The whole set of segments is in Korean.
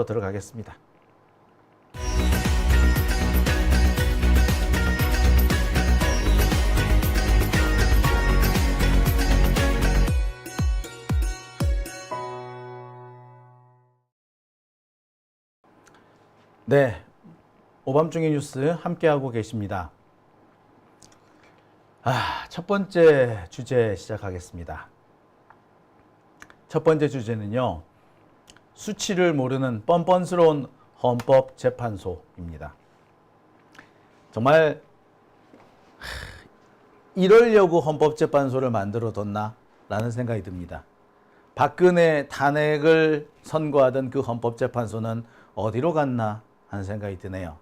들어가겠습니다. 네, 오밤중의 뉴스 함께하고 계십니다. 첫 번째 주제 시작하겠습니다. 첫 번째 주제는요, 수치를 모르는 뻔뻔스러운 헌법재판소입니다. 정말 이러려고 헌법재판소를 만들어뒀나? 라는 생각이 듭니다. 박근혜 탄핵을 선고하던 그 헌법재판소는 어디로 갔나 하는 생각이 드네요.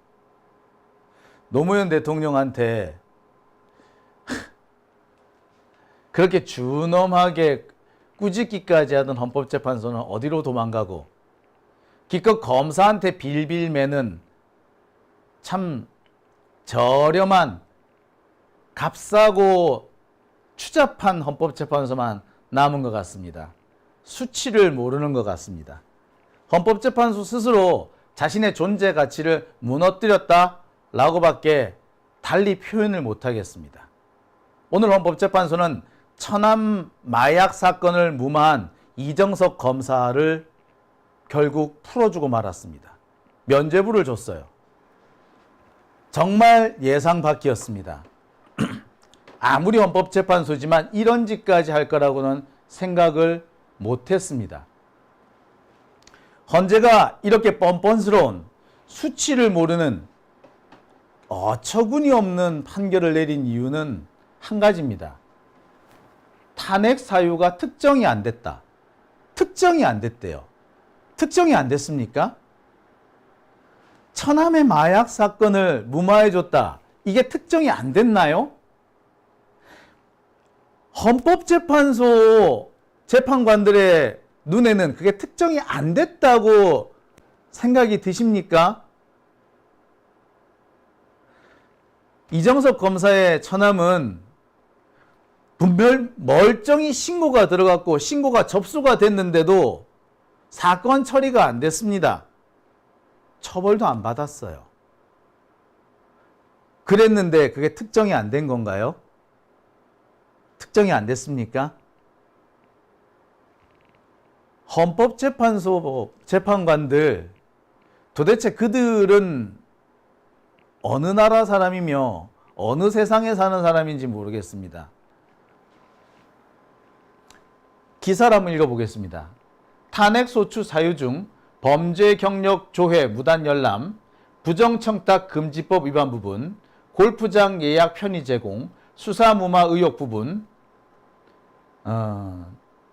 노무현 대통령한테 그렇게 준엄하게 꾸짖기까지 하던 헌법재판소는 어디로 도망가고, 기껏 검사한테 빌빌 매는 참 저렴한 값싸고 추잡한 헌법재판소만 남은 것 같습니다. 수치를 모르는 것 같습니다. 헌법재판소 스스로 자신의 존재 가치를 무너뜨렸다라고밖에 달리 표현을 못하겠습니다. 오늘 헌법재판소는 천안 마약 사건을 무마한 이정석 검사를 결국 풀어주고 말았습니다. 면죄부를 줬어요. 정말 예상 밖이었습니다. 아무리 헌법재판소지만 이런 짓까지 할 거라고는 생각을 못했습니다. 헌재가 이렇게 뻔뻔스러운 수치를 모르는 어처구니 없는 판결을 내린 이유는 한 가지입니다. 탄핵 사유가 특정이 안 됐다. 특정이 안 됐대요. 특정이 안 됐습니까? 천암의 마약 사건을 무마해줬다. 이게 특정이 안 됐나요? 헌법재판소 재판관들의 눈에는 그게 특정이 안 됐다고 생각이 드십니까? 이정석 검사의 천암은 분명 멀쩡히 신고가 들어갔고 신고가 접수가 됐는데도 사건 처리가 안 됐습니다. 처벌도 안 받았어요. 그랬는데 그게 특정이 안 된 건가요? 특정이 안 됐습니까? 헌법재판소 재판관들, 도대체 그들은 어느 나라 사람이며 어느 세상에 사는 사람인지 모르겠습니다. 기사를 한번 읽어보겠습니다. 탄핵소추 사유 중 범죄 경력 조회 무단 열람, 부정청탁 금지법 위반 부분, 골프장 예약 편의 제공, 수사 무마 의혹 부분,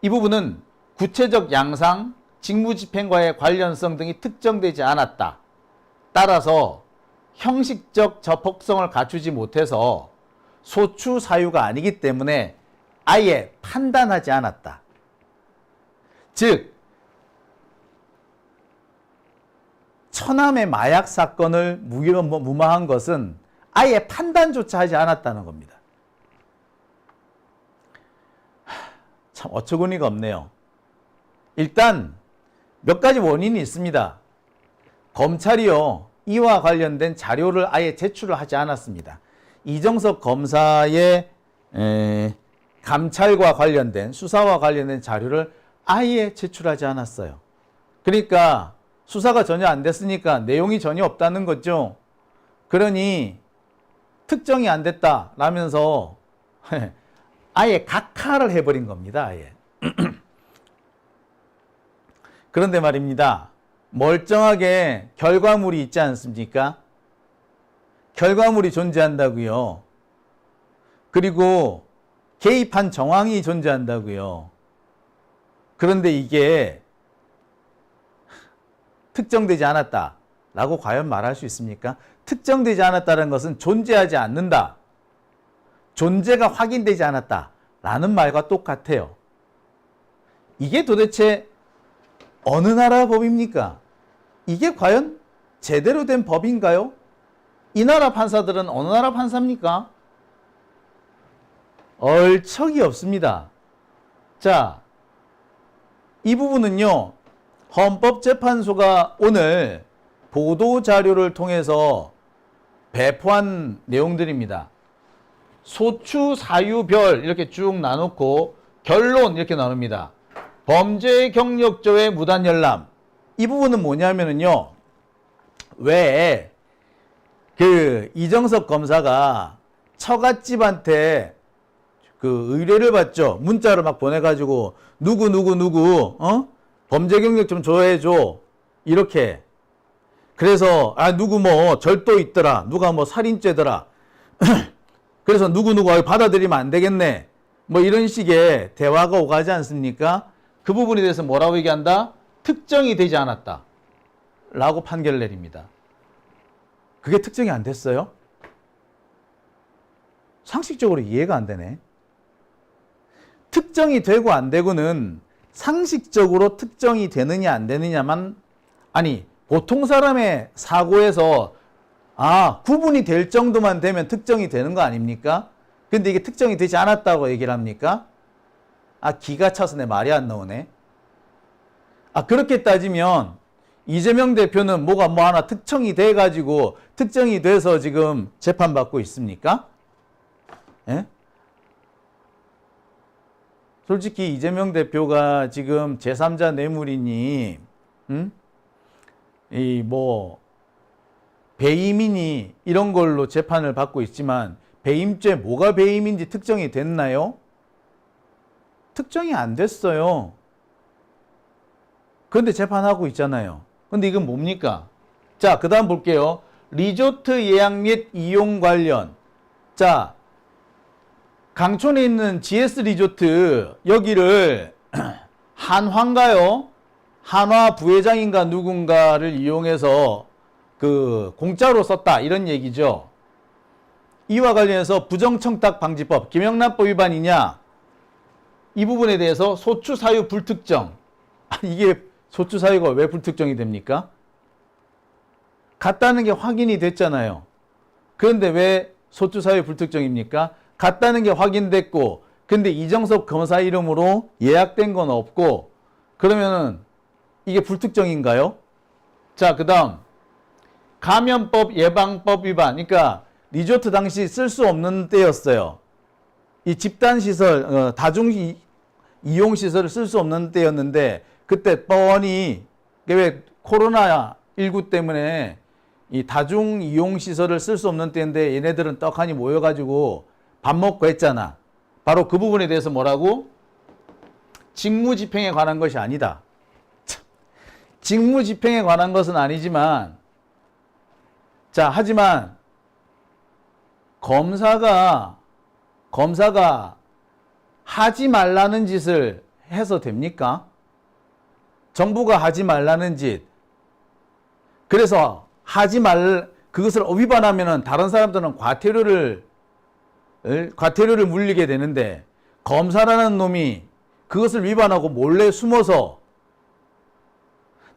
이 부분은 구체적 양상, 직무집행과의 관련성 등이 특정되지 않았다. 따라서 형식적 적법성을 갖추지 못해서 소추 사유가 아니기 때문에 아예 판단하지 않았다. 즉, 천암의 마약 사건을 무마한 것은 아예 판단조차 하지 않았다는 겁니다. 참 어처구니가 없네요. 일단 몇 가지 원인이 있습니다. 검찰이요, 이와 관련된 자료를 아예 제출을 하지 않았습니다. 이정석 검사의 감찰과 관련된, 수사와 관련된 자료를 아예 제출하지 않았어요. 그러니까 수사가 전혀 안 됐으니까 내용이 전혀 없다는 거죠. 그러니 특정이 안 됐다라면서 아예 각하를 해버린 겁니다. 아예. 그런데 말입니다. 멀쩡하게 결과물이 있지 않습니까? 결과물이 존재한다고요. 그리고 개입한 정황이 존재한다고요. 그런데 이게 특정되지 않았다라고 과연 말할 수 있습니까? 특정되지 않았다는 것은 존재하지 않는다. 존재가 확인되지 않았다라는 말과 똑같아요. 이게 도대체 어느 나라 법입니까? 이게 과연 제대로 된 법인가요? 이 나라 판사들은 어느 나라 판사입니까? 얼척이 없습니다. 자, 이 부분은요, 헌법재판소가 오늘 보도자료를 통해서 배포한 내용들입니다. 소추, 사유, 별 이렇게 쭉 나누고 결론 이렇게 나눕니다. 범죄 경력조회 무단 열람. 이 부분은 뭐냐면은요. 왜 그 이정석 검사가 처갓집한테 그 의뢰를 받죠. 문자를 막 보내가지고 누구 범죄 경력 좀 조회해줘. 이렇게. 그래서 누구 뭐 절도 있더라. 누가 뭐 살인죄더라. 그래서 누구 받아들이면 안 되겠네. 뭐 이런 식의 대화가 오가지 않습니까? 그 부분에 대해서 뭐라고 얘기한다? 특정이 되지 않았다. 라고 판결을 내립니다. 그게 특정이 안 됐어요? 상식적으로 이해가 안 되네. 특정이 되고 안 되고는 상식적으로 특정이 되느냐 안 되느냐만, 아니 보통 사람의 사고에서 구분이 될 정도만 되면 특정이 되는 거 아닙니까? 근데 이게 특정이 되지 않았다고 얘기를 합니까? 기가 차서 내 말이 안 나오네. 그렇게 따지면 이재명 대표는 뭐가 뭐 하나 특정이 돼가지고 특정이 돼서 지금 재판받고 있습니까? 예? 솔직히 이재명 대표가 지금 제3자 뇌물이니, 배임이니 이런 걸로 재판을 받고 있지만 배임죄 뭐가 배임인지 특정이 됐나요? 특정이 안 됐어요. 그런데 재판하고 있잖아요. 근데 이건 뭡니까? 자, 그 다음 볼게요. 리조트 예약 및 이용 관련. 자, 강촌에 있는 GS 리조트 여기를 한화인가요? 한화 부회장인가 누군가를 이용해서 그 공짜로 썼다 이런 얘기죠. 이와 관련해서 부정청탁방지법 김영란법 위반이냐? 이 부분에 대해서 소추 사유 불특정. 이게 소추 사유가 왜 불특정이 됩니까? 같다는 게 확인이 됐잖아요. 그런데 왜 소추 사유 불특정입니까? 같다는 게 확인됐고, 근데 이정석 검사 이름으로 예약된 건 없고, 그러면은 이게 불특정인가요? 자, 그 다음 감염법 예방법 위반. 그러니까 리조트 당시 쓸 수 없는 때였어요. 이 집단시설, 다중 이용 시설을 쓸 수 없는 때였는데, 그때 뻔히 왜 코로나19 때문에 이 다중 이용 시설을 쓸 수 없는 때인데 얘네들은 떡하니 모여가지고 밥 먹고 했잖아. 바로 그 부분에 대해서 뭐라고? 직무집행에 관한 것이 아니다. 직무집행에 관한 것은 아니지만, 자, 하지만 검사가 하지 말라는 짓을 해서 됩니까? 정부가 하지 말라는 짓. 그래서 그것을 위반하면은 다른 사람들은 과태료를 물리게 되는데, 검사라는 놈이 그것을 위반하고 몰래 숨어서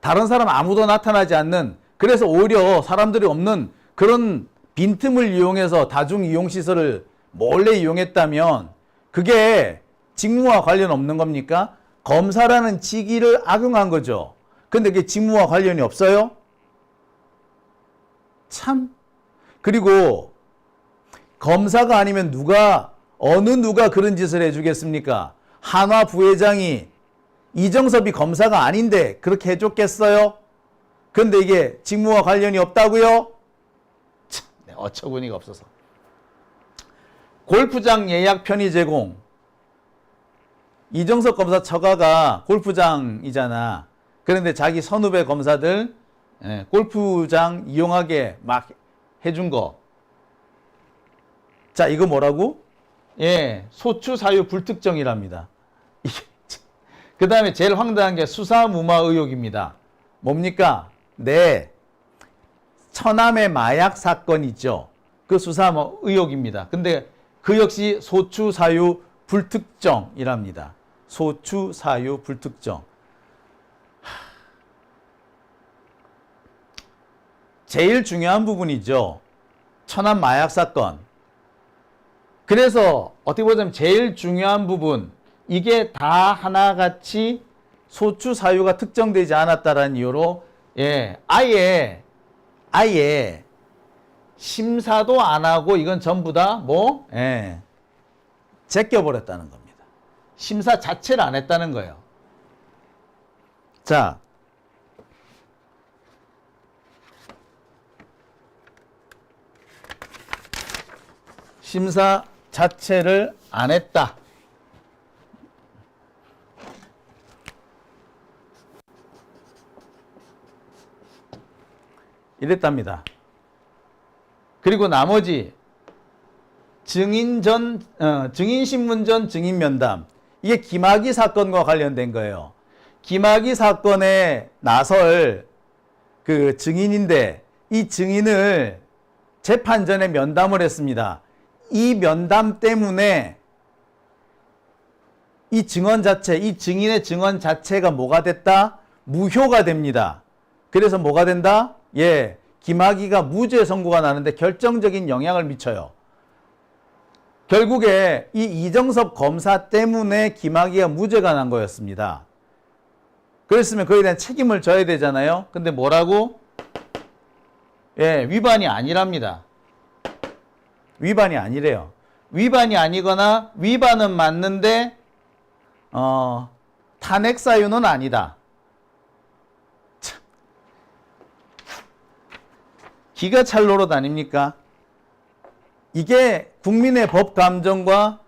다른 사람 아무도 나타나지 않는, 그래서 오히려 사람들이 없는 그런 빈틈을 이용해서 다중이용시설을 몰래 이용했다면 그게 직무와 관련 없는 겁니까? 검사라는 직위를 악용한 거죠. 근데 그게 직무와 관련이 없어요? 참. 그리고 검사가 아니면 어느 누가 그런 짓을 해주겠습니까? 한화 부회장이 이정섭이 검사가 아닌데 그렇게 해줬겠어요? 근데 이게 직무와 관련이 없다고요? 참, 어처구니가 없어서. 골프장 예약 편의 제공. 이정석 검사 처가가 골프장이잖아. 그런데 자기 선후배 검사들 골프장 이용하게 막 해준 거. 자, 이거 뭐라고? 소추 사유 불특정이랍니다. 그 다음에 제일 황당한 게 수사무마 의혹입니다. 뭡니까? 처남의 마약 사건 있죠. 그 수사무마 의혹입니다. 근데 그 역시 소추 사유 불특정이랍니다. 소추 사유 불특정. 제일 중요한 부분이죠. 천안 마약 사건. 그래서 어떻게 보자면 제일 중요한 부분, 이게 다 하나같이 소추 사유가 특정되지 않았다라는 이유로 예, 아예 심사도 안 하고 이건 전부 다 뭐 예, 제껴버렸다는 겁니다. 심사 자체를 안 했다는 거예요. 자, 심사 자체를 안 했다. 이랬답니다. 그리고 나머지 증인신문 전 증인면담, 이게 김학의 사건과 관련된 거예요. 김학의 사건에 나설 그 증인인데 이 증인을 재판 전에 면담을 했습니다. 이 면담 때문에 이 증언 자체, 이 증인의 증언 자체가 뭐가 됐다? 무효가 됩니다. 그래서 뭐가 된다? 예, 김학의가 무죄 선고가 나는데 결정적인 영향을 미쳐요. 결국에 이 이정섭 검사 때문에 김학의가 무죄가 난 거였습니다. 그랬으면 그에 대한 책임을 져야 되잖아요. 근데 뭐라고? 예, 위반이 아니랍니다. 위반이 아니래요. 위반이 아니거나 위반은 맞는데 탄핵 사유는 아니다. 참. 기가 찰 노릇 아닙니까? 이게 국민의 법 감정과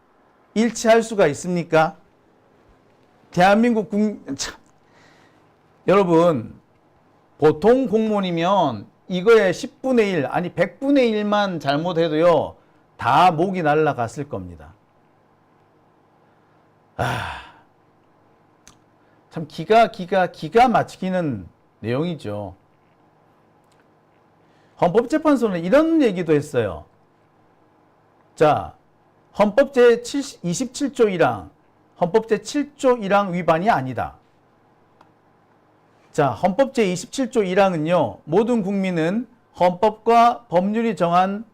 일치할 수가 있습니까? 대한민국 여러분, 보통 공무원이면 이거에 10분의 1, 아니 100분의 1만 잘못해도요, 다 목이 날아갔을 겁니다. 참 기가 막히는 내용이죠. 헌법재판소는 이런 얘기도 했어요. 자, 헌법 제27조 1항, 헌법 제7조 1항 위반이 아니다. 자, 헌법 제27조 1항은요, 모든 국민은 헌법과 법률이 정한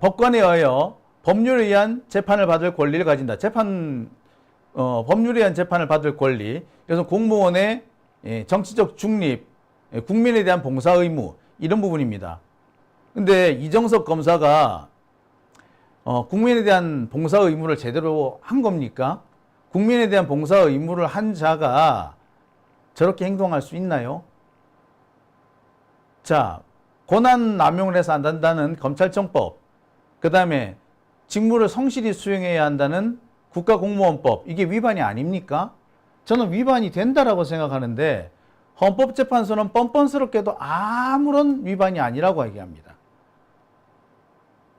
법관에 의하여 법률에 의한 재판을 받을 권리를 가진다. 법률에 의한 재판을 받을 권리. 그래서 공무원의 정치적 중립, 국민에 대한 봉사 의무, 이런 부분입니다. 근데 이정섭 검사가 국민에 대한 봉사 의무를 제대로 한 겁니까? 국민에 대한 봉사 의무를 한 자가 저렇게 행동할 수 있나요? 자, 권한 남용을 해서 안 한다는 검찰청법, 그 다음에 직무를 성실히 수행해야 한다는 국가공무원법, 이게 위반이 아닙니까? 저는 위반이 된다라고 생각하는데 헌법재판소는 뻔뻔스럽게도 아무런 위반이 아니라고 얘기합니다.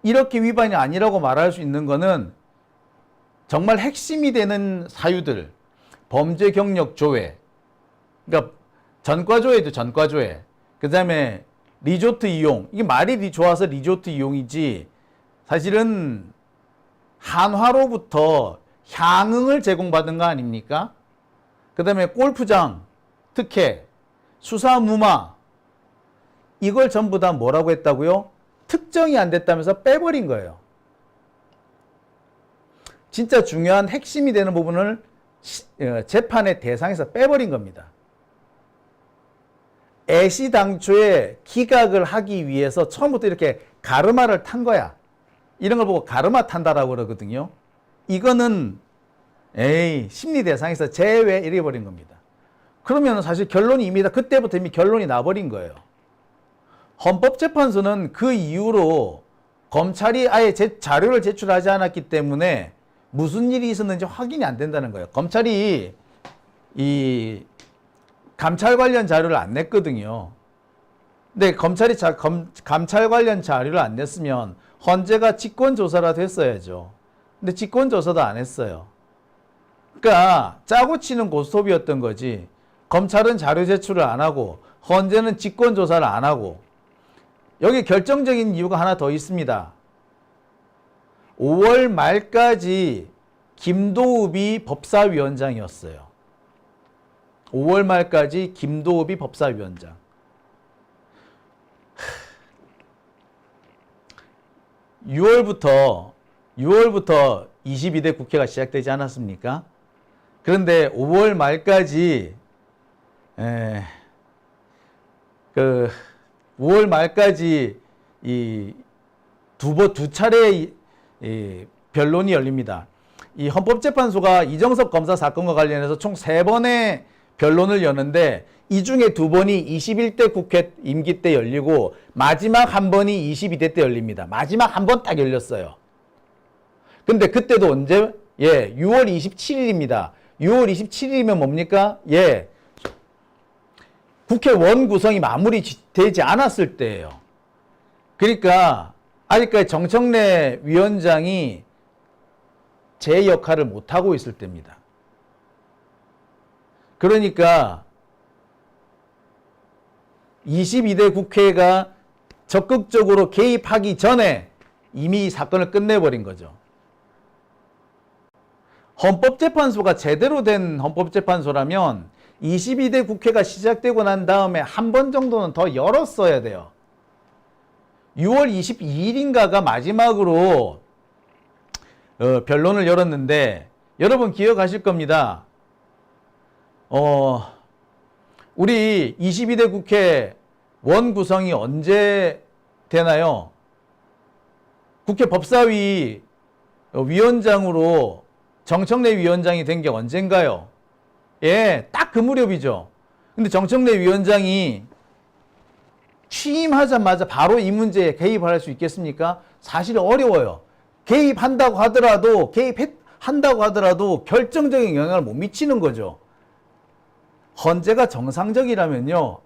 이렇게 위반이 아니라고 말할 수 있는 거는 정말 핵심이 되는 사유들, 범죄 경력 조회, 그러니까 전과조회도 전과조회, 그 다음에 리조트 이용, 이게 말이 좋아서 리조트 이용이지 사실은 한화로부터 향응을 제공받은 거 아닙니까? 그 다음에 골프장, 특혜, 수사무마, 이걸 전부 다 뭐라고 했다고요? 특정이 안 됐다면서 빼버린 거예요. 진짜 중요한 핵심이 되는 부분을 재판의 대상에서 빼버린 겁니다. 애시당초에 기각을 하기 위해서 처음부터 이렇게 가르마를 탄 거야. 이런 걸 보고 가르마 탄다라고 그러거든요. 이거는 심리 대상에서 제외 이래버린 겁니다. 그러면 사실 결론이 이미 그때부터 이미 결론이 나버린 거예요. 헌법재판소는 그 이후로 검찰이 아예 자료를 제출하지 않았기 때문에 무슨 일이 있었는지 확인이 안 된다는 거예요. 검찰이 이 감찰 관련 자료를 안 냈거든요. 근데 검찰이 감찰 관련 자료를 안 냈으면 헌재가 직권조사라도 했어야죠. 근데 직권조사도 안 했어요. 그러니까 짜고 치는 고스톱이었던 거지. 검찰은 자료 제출을 안 하고 헌재는 직권조사를 안 하고. 여기 결정적인 이유가 하나 더 있습니다. 5월 말까지 김도읍이 법사위원장이었어요. 5월 말까지 김도읍이 법사위원장. 6월부터 22대 국회가 시작되지 않았습니까? 그런데 5월 말까지 5월 말까지 이 두 차례 이 변론이 열립니다. 이 헌법재판소가 이정석 검사 사건과 관련해서 총 3번의 변론을 여는데 이 중에 2번이 21대 국회 임기 때 열리고 마지막 한 번이 22대 때 열립니다. 마지막 한 번 딱 열렸어요. 근데 그때도 언제? 6월 27일입니다. 6월 27일이면 뭡니까? 국회 원 구성이 마무리되지 않았을 때예요. 그러니까 아직까지 정청래 위원장이 제 역할을 못하고 있을 때입니다. 그러니까 22대 국회가 적극적으로 개입하기 전에 이미 이 사건을 끝내버린 거죠. 헌법재판소가 제대로 된 헌법재판소라면 22대 국회가 시작되고 난 다음에 한 번 정도는 더 열었어야 돼요. 6월 22일인가가 마지막으로 변론을 열었는데 여러분 기억하실 겁니다. 우리 22대 국회 원 구성이 언제 되나요? 국회 법사위 위원장으로 정청래 위원장이 된 게 언젠가요? 딱 그 무렵이죠. 근데 정청래 위원장이 취임하자마자 바로 이 문제에 개입할 수 있겠습니까? 사실 어려워요. 개입한다고 하더라도 결정적인 영향을 못 미치는 거죠. 헌재가 정상적이라면요,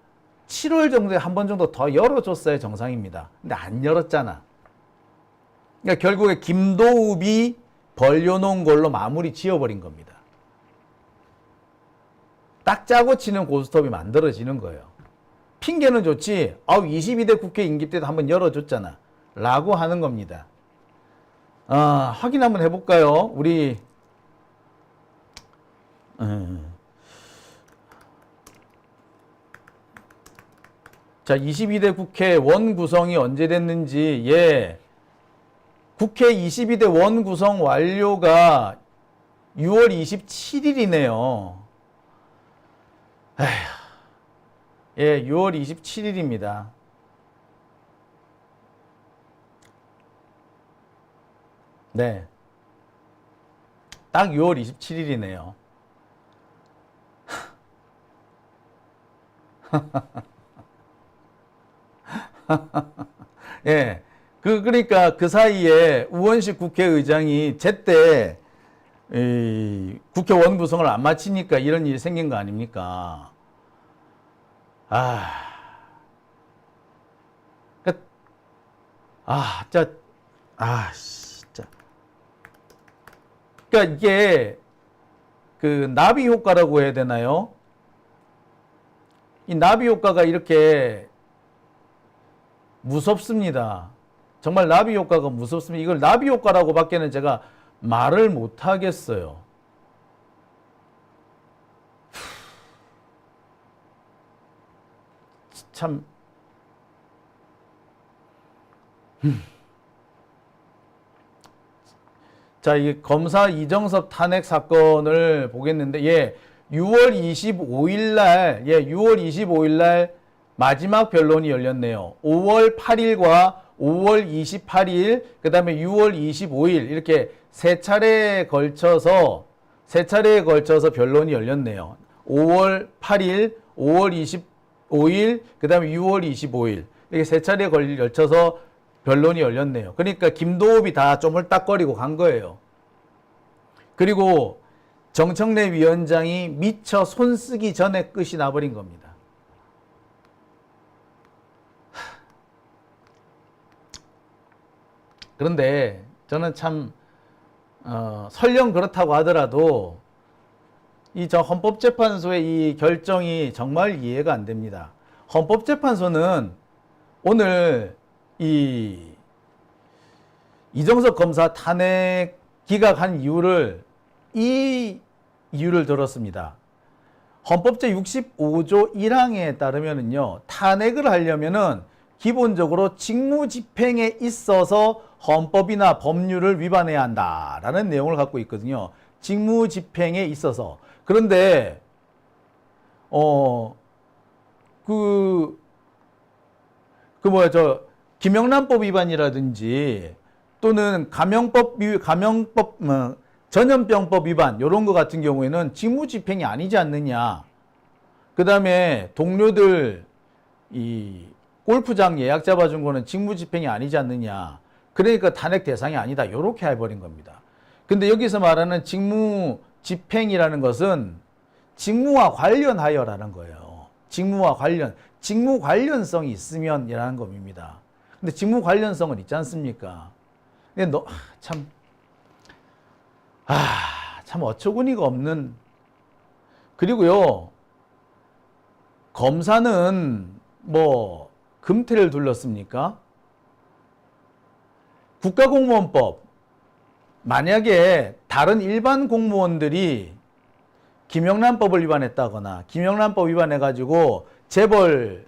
7월 정도에 한 번 정도 더 열어줬어야 정상입니다. 근데 안 열었잖아. 그러니까 결국에 김도읍이 벌려놓은 걸로 마무리 지어버린 겁니다. 딱 짜고 치는 고스톱이 만들어지는 거예요. 핑계는 좋지, 22대 국회 임기 때도 한번 열어줬잖아 라고 하는 겁니다. 확인 한번 해볼까요? 우리 자, 22대 국회 원 구성이 언제 됐는지. 국회 22대 원 구성 완료가 6월 27일이네요. 6월 27일입니다. 네. 딱 6월 27일이네요. 그러니까 그 사이에 우원식 국회의장이 제때 국회 원 구성을 안 마치니까 이런 일이 생긴 거 아닙니까? 진짜. 그러니까 이게 그 나비 효과라고 해야 되나요? 이 나비 효과가 이렇게 무섭습니다. 정말 나비 효과가 무섭습니다. 이걸 나비 효과라고 밖에는 제가 말을 못 하겠어요. 참. 자, 이 검사 이정섭 탄핵 사건을 보겠는데, 6월 25일 날, 6월 25일 날 마지막 변론이 열렸네요. 5월 8일과 5월 28일, 그 다음에 6월 25일, 이렇게 세 차례에 걸쳐서 변론이 열렸네요. 5월 8일, 5월 25일, 그 다음에 6월 25일. 이렇게 세 차례에 걸쳐서 변론이 열렸네요. 그러니까 김도읍이 다 쪼물딱거리고 간 거예요. 그리고 정청래 위원장이 미처 손쓰기 전에 끝이 나버린 겁니다. 그런데 저는 참 설령 그렇다고 하더라도 이 헌법재판소의 이 결정이 정말 이해가 안 됩니다. 헌법재판소는 오늘 이정석 검사 탄핵 기각한 이 이유를 들었습니다. 헌법제 65조 1항에 따르면은요, 탄핵을 하려면은 기본적으로 직무집행에 있어서 헌법이나 법률을 위반해야 한다라는 내용을 갖고 있거든요. 직무집행에 있어서. 그런데 김영란법 위반이라든지 또는 전염병법 위반 이런 거 같은 경우에는 직무집행이 아니지 않느냐. 그 다음에 동료들 이 골프장 예약 잡아준 거는 직무집행이 아니지 않느냐. 그러니까 탄핵 대상이 아니다. 이렇게 해버린 겁니다. 근데 여기서 말하는 직무집행이라는 것은 직무와 관련하여라는 거예요. 직무 관련성이 있으면이라는 겁니다. 근데 직무 관련성은 있지 않습니까? 근데 참 어처구니가 없는. 그리고요, 검사는 뭐 금태를 둘렀습니까? 국가공무원법, 만약에 다른 일반 공무원들이 김영란법을 위반했다거나 김영란법 위반해가지고 재벌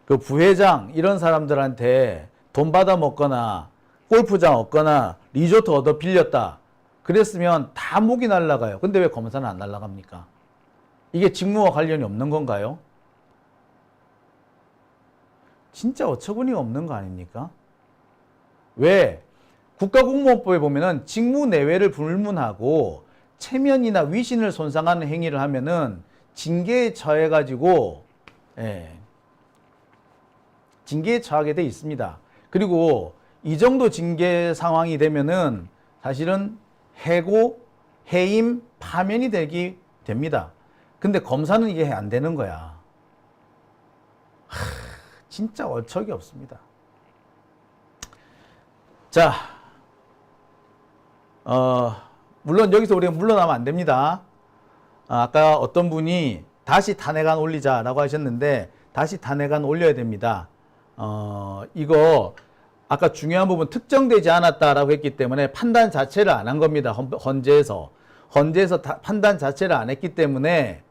그 부회장 이런 사람들한테 돈 받아 먹거나 골프장 얻거나 리조트 얻어 빌렸다 그랬으면 다 목이 날아가요. 근데 왜 검사는 안 날아갑니까? 이게 직무와 관련이 없는 건가요? 진짜 어처구니가 없는 거 아닙니까? 왜? 국가공무원법에 보면은 직무 내외를 불문하고 체면이나 위신을 손상하는 행위를 하면은 징계에 처해가지고 징계에 처하게 돼 있습니다. 그리고 이 정도 징계 상황이 되면은 사실은 해고, 해임, 파면이 됩니다. 근데 검사는 이게 안 되는 거야. 진짜 어처구니가 없습니다. 자, 물론 여기서 우리가 물러나면 안 됩니다. 아까 어떤 분이 다시 탄핵안 올리자라고 하셨는데 다시 탄핵안 올려야 됩니다. 이거 아까 중요한 부분 특정되지 않았다라고 했기 때문에 판단 자체를 안 한 겁니다. 헌재에서 판단 자체를 안 했기 때문에,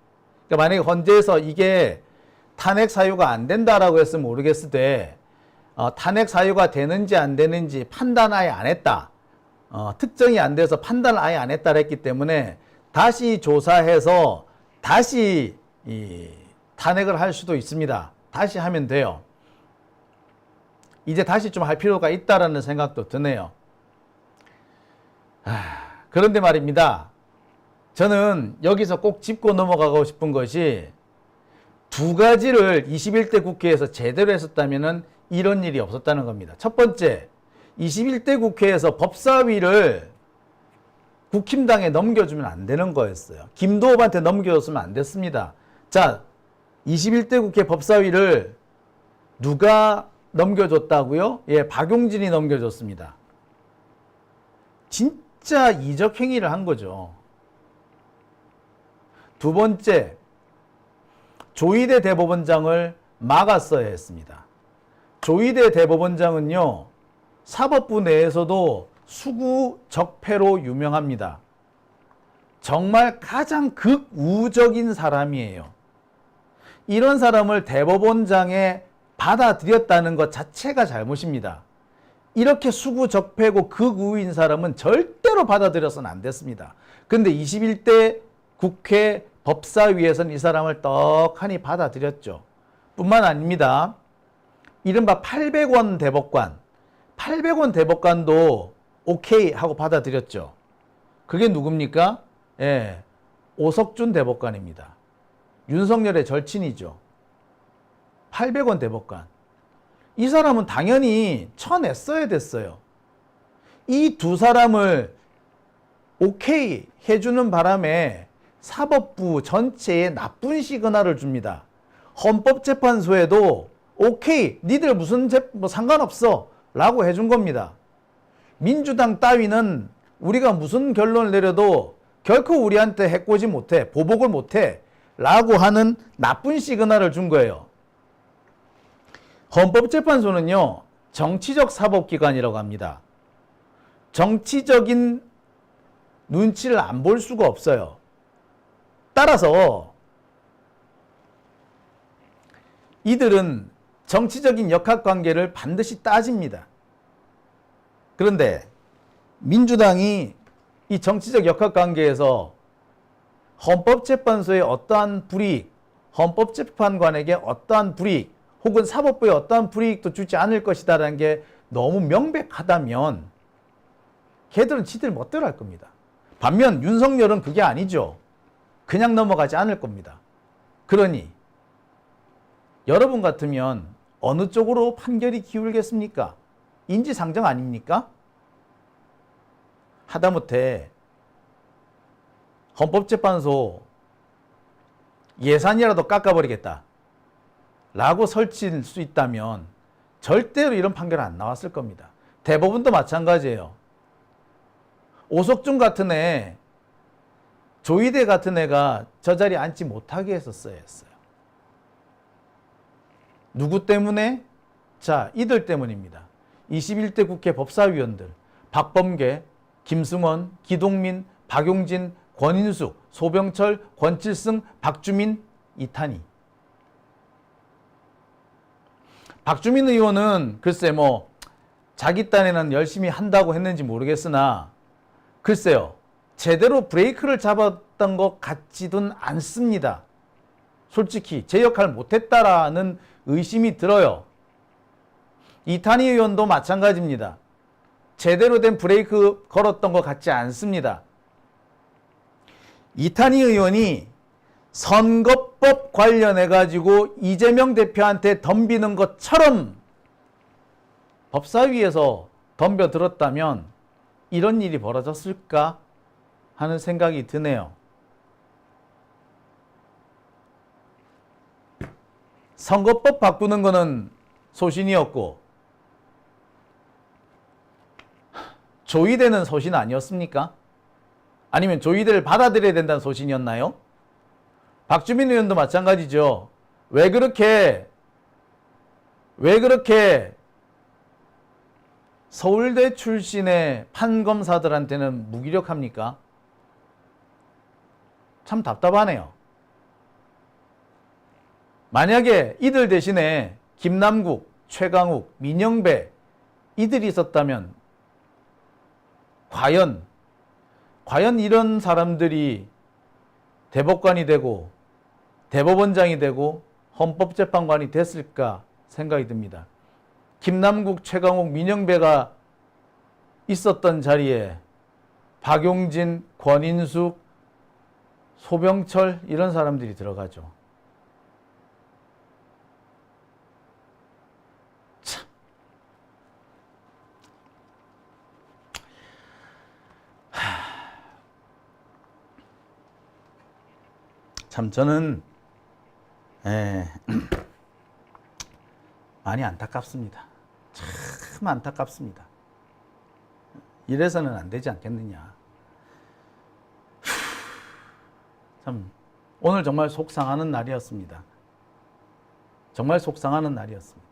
그러니까 만약에 헌재에서 이게 탄핵 사유가 안 된다라고 했으면 모르겠을 때 탄핵 사유가 되는지 안 되는지 판단 아예 안 했다. 특정이 안 돼서 판단을 아예 안 했다 했기 때문에 다시 조사해서 다시 탄핵을 할 수도 있습니다. 다시 하면 돼요. 이제 다시 좀 할 필요가 있다라는 생각도 드네요. 그런데 말입니다. 저는 여기서 꼭 짚고 넘어가고 싶은 것이 두 가지를 21대 국회에서 제대로 했었다면 이런 일이 없었다는 겁니다. 첫 번째, 21대 국회에서 법사위를 국힘당에 넘겨주면 안 되는 거였어요. 김도읍한테 넘겨줬으면 안 됐습니다. 자, 21대 국회 법사위를 누가 넘겨줬다고요? 예, 박용진이 넘겨줬습니다. 진짜 이적 행위를 한 거죠. 두 번째, 조희대 대법원장을 막았어야 했습니다. 조희대 대법원장은요, 사법부 내에서도 수구적폐로 유명합니다. 정말 가장 극우적인 사람이에요. 이런 사람을 대법원장에 받아들였다는 것 자체가 잘못입니다. 이렇게 수구적폐고 극우인 사람은 절대로 받아들여서는 안 됐습니다. 근데 21대 국회 법사위에서는 이 사람을 떡하니 받아들였죠. 뿐만 아닙니다. 이른바 800원 대법관, 800원 대법관도 오케이 하고 받아들였죠. 그게 누굽니까? 예, 오석준 대법관입니다. 윤석열의 절친이죠. 800원 대법관. 이 사람은 당연히 쳐냈어야 됐어요. 이 두 사람을 오케이 해주는 바람에 사법부 전체에 나쁜 시그널을 줍니다. 헌법재판소에도 오케이, 니들 무슨 상관없어 라고 해준 겁니다. 민주당 따위는 우리가 무슨 결론을 내려도 결코 우리한테 해코지 못해, 보복을 못해 라고 하는 나쁜 시그널을 준 거예요. 헌법재판소는요, 정치적 사법기관이라고 합니다. 정치적인 눈치를 안 볼 수가 없어요. 따라서 이들은 정치적인 역학관계를 반드시 따집니다. 그런데 민주당이 이 정치적 역학관계에서 헌법재판소의 어떠한 불이익, 헌법재판관에게 어떠한 불이익, 혹은 사법부에 어떠한 불이익도 주지 않을 것이다라는 게 너무 명백하다면 걔들은 지들 멋대로 할 겁니다. 반면 윤석열은 그게 아니죠. 그냥 넘어가지 않을 겁니다. 그러니 여러분 같으면 어느 쪽으로 판결이 기울겠습니까? 인지상정 아닙니까? 하다못해 헌법재판소 예산이라도 깎아버리겠다 라고 설치할 수 있다면 절대로 이런 판결은 안 나왔을 겁니다. 대법원도 마찬가지예요. 오석준 같은 애, 조희대 같은 애가 저 자리에 앉지 못하게 했었어야 했어요. 누구 때문에? 자, 이들 때문입니다. 21대 국회 법사위원들, 박범계, 김승원, 기동민, 박용진, 권인숙, 소병철, 권칠승, 박주민, 이탄희. 박주민 의원은 글쎄 뭐 자기 딴에는 열심히 한다고 했는지 모르겠으나 글쎄요. 제대로 브레이크를 잡았던 것 같지는 않습니다. 솔직히 제 역할을 못했다라는 의심이 들어요. 이탄희 의원도 마찬가지입니다. 제대로 된 브레이크 걸었던 것 같지 않습니다. 이탄희 의원이 선거법 관련해가지고 이재명 대표한테 덤비는 것처럼 법사위에서 덤벼들었다면 이런 일이 벌어졌을까 하는 생각이 드네요. 선거법 바꾸는 거는 소신이었고 조의대는 소신 아니었습니까? 아니면 조의대를 받아들여야 된다는 소신이었나요? 박주민 의원도 마찬가지죠. 왜 그렇게 서울대 출신의 판검사들한테는 무기력합니까? 참 답답하네요. 만약에 이들 대신에 김남국, 최강욱, 민영배 이들이 있었다면 과연 이런 사람들이 대법관이 되고 대법원장이 되고 헌법재판관이 됐을까 생각이 듭니다. 김남국, 최강욱, 민영배가 있었던 자리에 박용진, 권인숙, 소병철 이런 사람들이 들어가죠. 참 저는 많이 안타깝습니다. 참 안타깝습니다. 이래서는 안 되지 않겠느냐. 참 오늘 정말 속상하는 날이었습니다. 정말 속상하는 날이었습니다.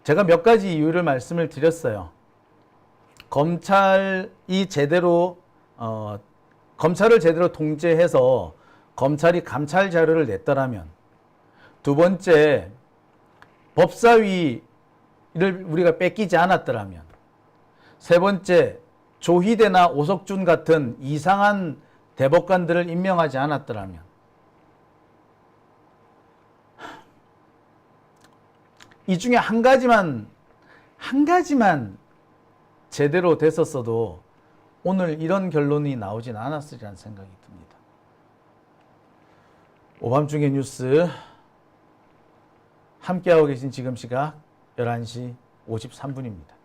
제가 몇 가지 이유를 말씀을 드렸어요. 검찰이 제대로 검찰을 제대로 통제해서 검찰이 감찰 자료를 냈더라면, 두 번째 법사위를 우리가 뺏기지 않았더라면, 세 번째 조희대나 오석준 같은 이상한 대법관들을 임명하지 않았더라면, 이 중에 한 가지만 제대로 됐었어도 오늘 이런 결론이 나오진 않았으리라는 생각이 듭니다. 오밤중의 뉴스 함께하고 계신 지금 시각 11시 53분입니다.